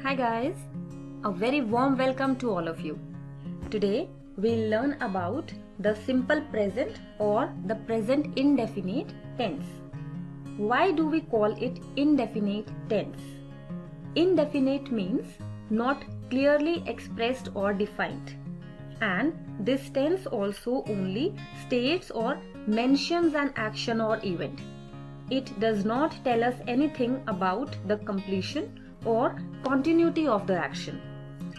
Hi guys, a very warm welcome to all of you. Today we'll learn about the simple present or the present indefinite tense. Why do we call it indefinite tense? Indefinite means not clearly expressed or defined, and this tense also only states or mentions an action or event. It does not tell us anything about the completion or continuity of the action.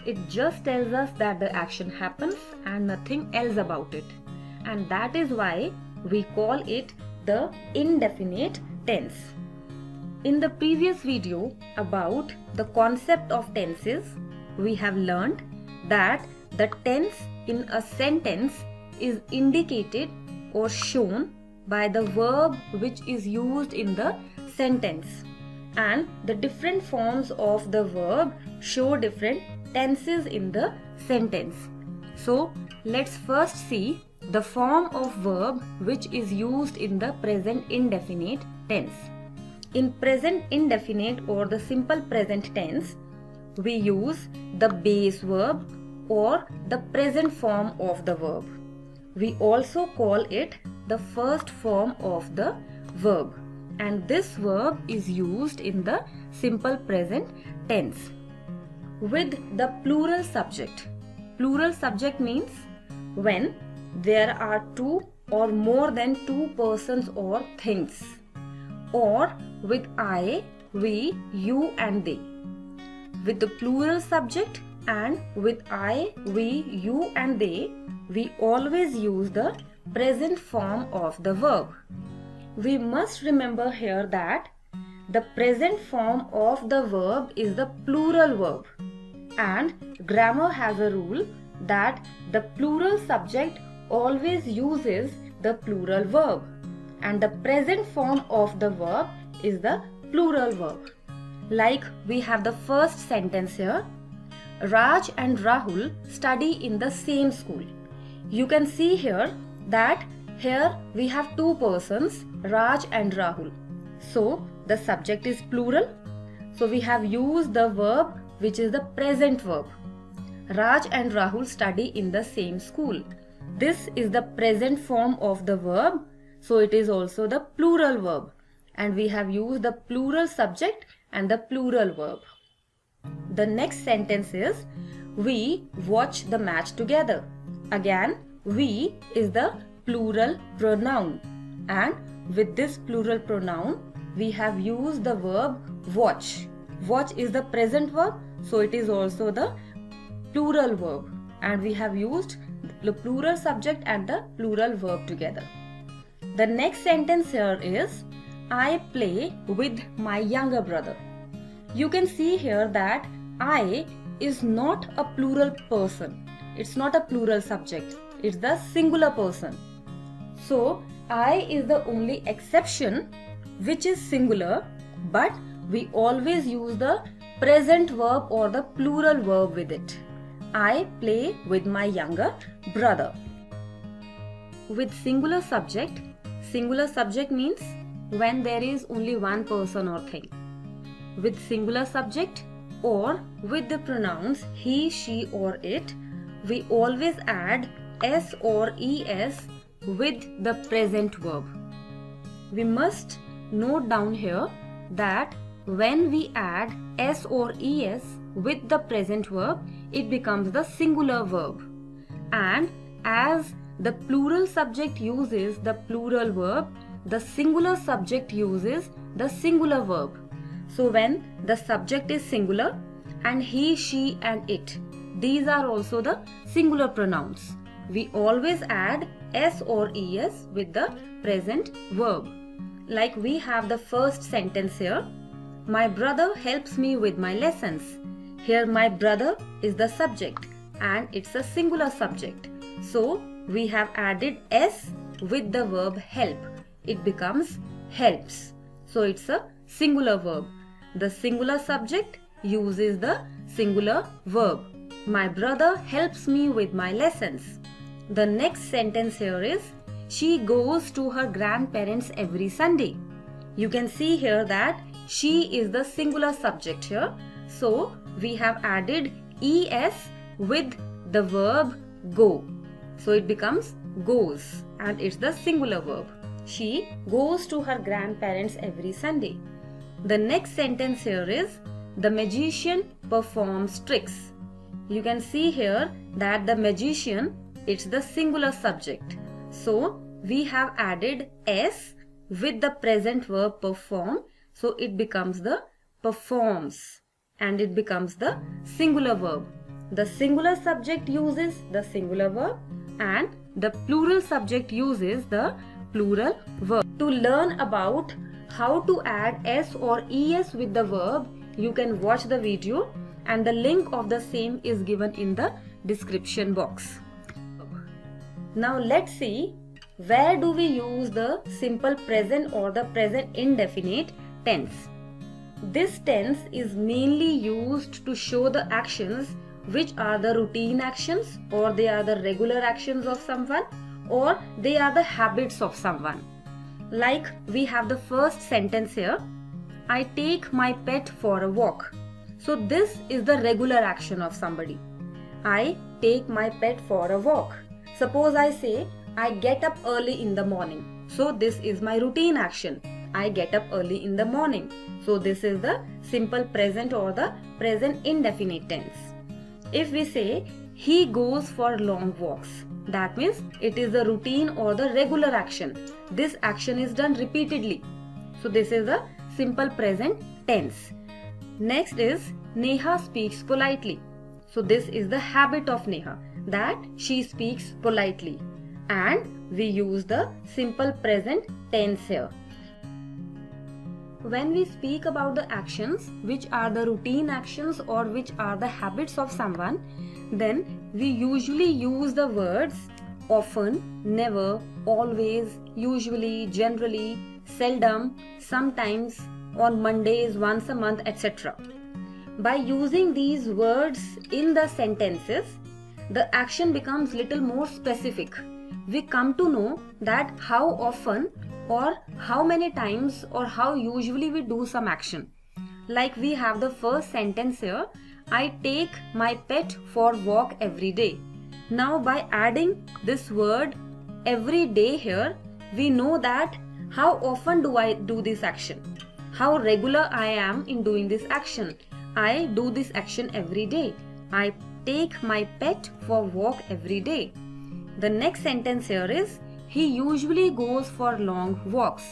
It just tells us that the action happens and nothing else about it. And that is why we call it the indefinite tense. In the previous video about the concept of tenses, we have learned that the tense in a sentence is indicated or shown by the verb which is used in the sentence. And the different forms of the verb show different tenses in the sentence. So let's first see the form of verb which is used in the present indefinite tense. In present indefinite or the simple present tense, we use the base verb or the present form of the verb. We also call it the first form of the verb. And this verb is used in the simple present tense with the plural subject. Plural subject means when there are two or more than two persons or things, or with I, we, you and they. With the plural subject and with I, we, you and they, we always use the present form of the verb. We must remember here that the present form of the verb is the plural verb, and grammar has a rule that the plural subject always uses the plural verb and the present form of the verb is the plural verb. Like we have the first sentence here, Raj and Rahul study in the same school. You can see here that here we have two persons, Raj and Rahul. So the subject is plural. So we have used the verb which is the present verb. Raj and Rahul study in the same school. This is the present form of the verb. So it is also the plural verb. And we have used the plural subject and the plural verb. The next sentence is, we watch the match together. Again, we is the plural pronoun, and with this plural pronoun we have used the verb watch. Watch is the present verb, so it is also the plural verb, and we have used the plural subject and the plural verb together. The next sentence here is, I play with my younger brother. You can see here that I is not a plural person. It's not a plural subject. It's the singular person. So, I is the only exception which is singular, but we always use the present verb or the plural verb with it. I play with my younger brother. With singular subject means when there is only one person or thing. With singular subject or with the pronouns he, she or it, we always add s or es with the present verb. We must note down here that when we add s or es with the present verb, it becomes the singular verb. And as the plural subject uses the plural verb, the singular subject uses the singular verb. So when the subject is singular and he, she and it, these are also the singular pronouns. We always add s or es with the present verb. Like we have the first sentence here, my brother helps me with my lessons. Here my brother is the subject and it's a singular subject. So we have added s with the verb help. It becomes helps. So it's a singular verb. The singular subject uses the singular verb. My brother helps me with my lessons. The next sentence here is, she goes to her grandparents every Sunday. You can see here that she is the singular subject here. So we have added es with the verb go. So it becomes goes, and it's the singular verb. She goes to her grandparents every Sunday. The next sentence here is the magician performs tricks. You can see here that the magician, it's the singular subject. So we have added s with the present verb perform. So it becomes the performs, and it becomes the singular verb. The singular subject uses the singular verb and the plural subject uses the plural verb. To learn about how to add s or es with the verb, you can watch the video, and the link of the same is given in the description box. Now let's see, where do we use the simple present or the present indefinite tense. This tense is mainly used to show the actions which are the routine actions, or they are the regular actions of someone, or they are the habits of someone. Like we have the first sentence here, I take my pet for a walk. So this is the regular action of somebody. I take my pet for a walk. Suppose I say I get up early in the morning. So this is my routine action. I get up early in the morning. So this is the simple present or the present indefinite tense. If we say he goes for long walks, that means it is the routine or the regular action. This action is done repeatedly. So this is the simple present tense. Next is Neha speaks politely. So this is the habit of Neha, that she speaks politely, and we use the simple present tense here. When we speak about the actions which are the routine actions or which are the habits of someone, then we usually use the words often, never, always, usually, generally, seldom, sometimes, on Mondays, once a month, etc. By using these words in the sentences, the action becomes little more specific. We come to know that how often or how many times or how usually we do some action. Like we have the first sentence here, I take my pet for walk every day. Now by adding this word every day here, we know that how often do I do this action, how regular I am in doing this action. I do this action every day. I take my pet for walk every day. The next sentence here is he usually goes for long walks.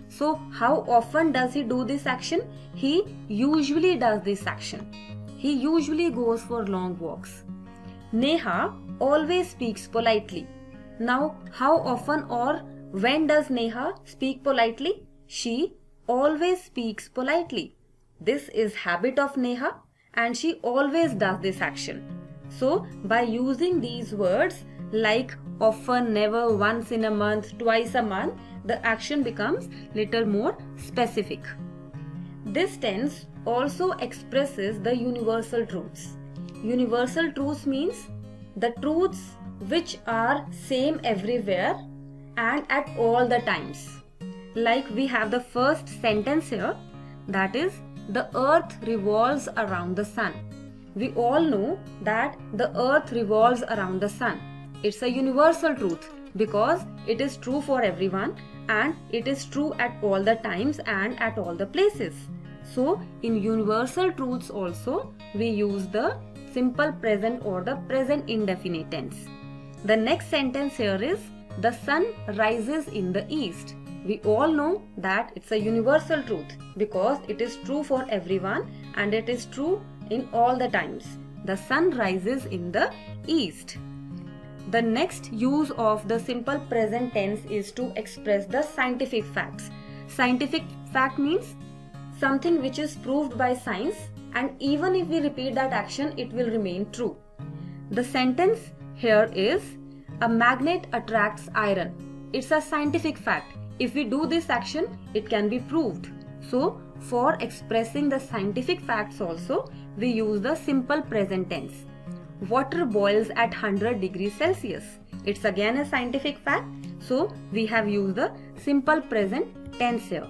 So how often does he do this action? He usually does this action. He usually goes for long walks. Neha always speaks politely. Now how often or when does Neha speak politely? She always speaks politely. This is habit of Neha, and she always does this action. So by using these words like often, never, once in a month, twice a month, the action becomes little more specific. This tense also expresses the universal truths. Universal truths means the truths which are same everywhere and at all the times. Like we have the first sentence here, that is, the earth revolves around the sun. We all know that the earth revolves around the sun. It's a universal truth because it is true for everyone and it is true at all the times and at all the places. So in universal truths also we use the simple present or the present indefinite tense. The next sentence here is the sun rises in the east. We all know that it's a universal truth because it is true for everyone and it is true in all the times. The sun rises in the east. The next use of the simple present tense is to express the scientific facts. Scientific fact means something which is proved by science, and even if we repeat that action, it will remain true. The sentence here is a magnet attracts iron. It's a scientific fact. If we do this action, it can be proved. So, for expressing the scientific facts also, we use the simple present tense. Water boils at 100 degrees Celsius. It's again a scientific fact. So, we have used the simple present tense here.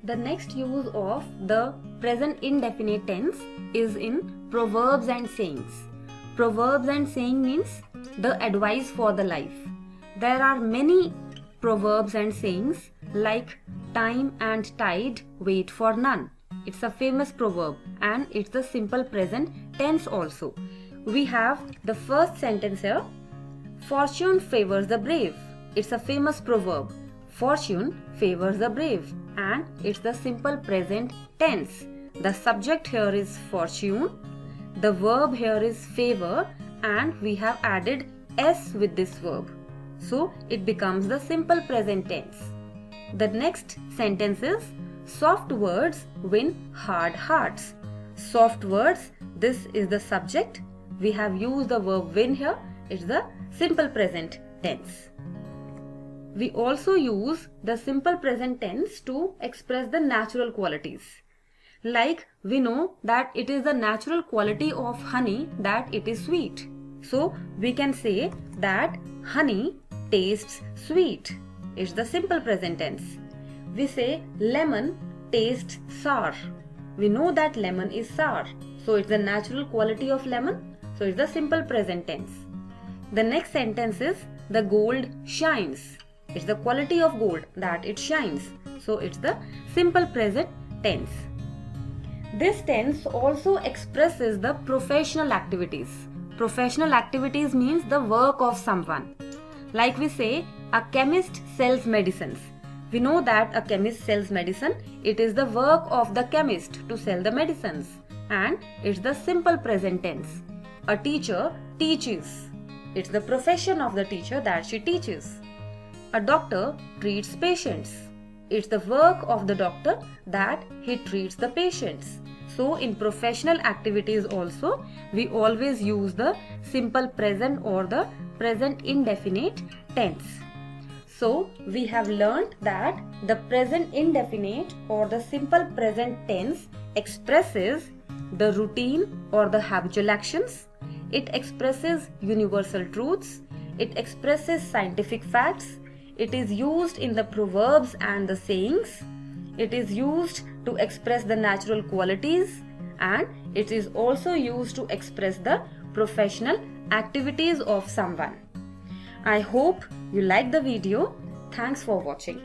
The next use of the present indefinite tense is in proverbs and sayings. Proverbs and saying means the advice for the life. There are many proverbs and sayings like time and tide wait for none. It's a famous proverb and it's the simple present tense also. We have the first sentence here. Fortune favors the brave. It's a famous proverb. Fortune favors the brave and it's the simple present tense. The subject here is fortune. The verb here is favor and we have added s with this verb. So it becomes the simple present tense. The next sentence is soft words win hard hearts. Soft words, this is the subject. We have used the verb win here. It's the simple present tense. We also use the simple present tense to express the natural qualities. Like we know that it is the natural quality of honey that it is sweet. So we can say that honey tastes sweet. It's the simple present tense. We say lemon tastes sour. We know that lemon is sour. So it's the natural quality of lemon. So it's the simple present tense. The next sentence is the gold shines. It's the quality of gold that it shines. So it's the simple present tense. This tense also expresses the professional activities. Professional activities means the work of someone. Like we say, a chemist sells medicines. We know that a chemist sells medicine. It is the work of the chemist to sell the medicines. And it's the simple present tense. A teacher teaches. It's the profession of the teacher that she teaches. A doctor treats patients. It's the work of the doctor that he treats the patients. So in professional activities also, we always use the simple present or the present indefinite tense. So we have learned that the present indefinite or the simple present tense expresses the routine or the habitual actions. It expresses universal truths. It expresses scientific facts. It is used in the proverbs and the sayings. It is used to express the natural qualities and it is also used to express the professional activities of someone. I hope you liked the video. Thanks for watching.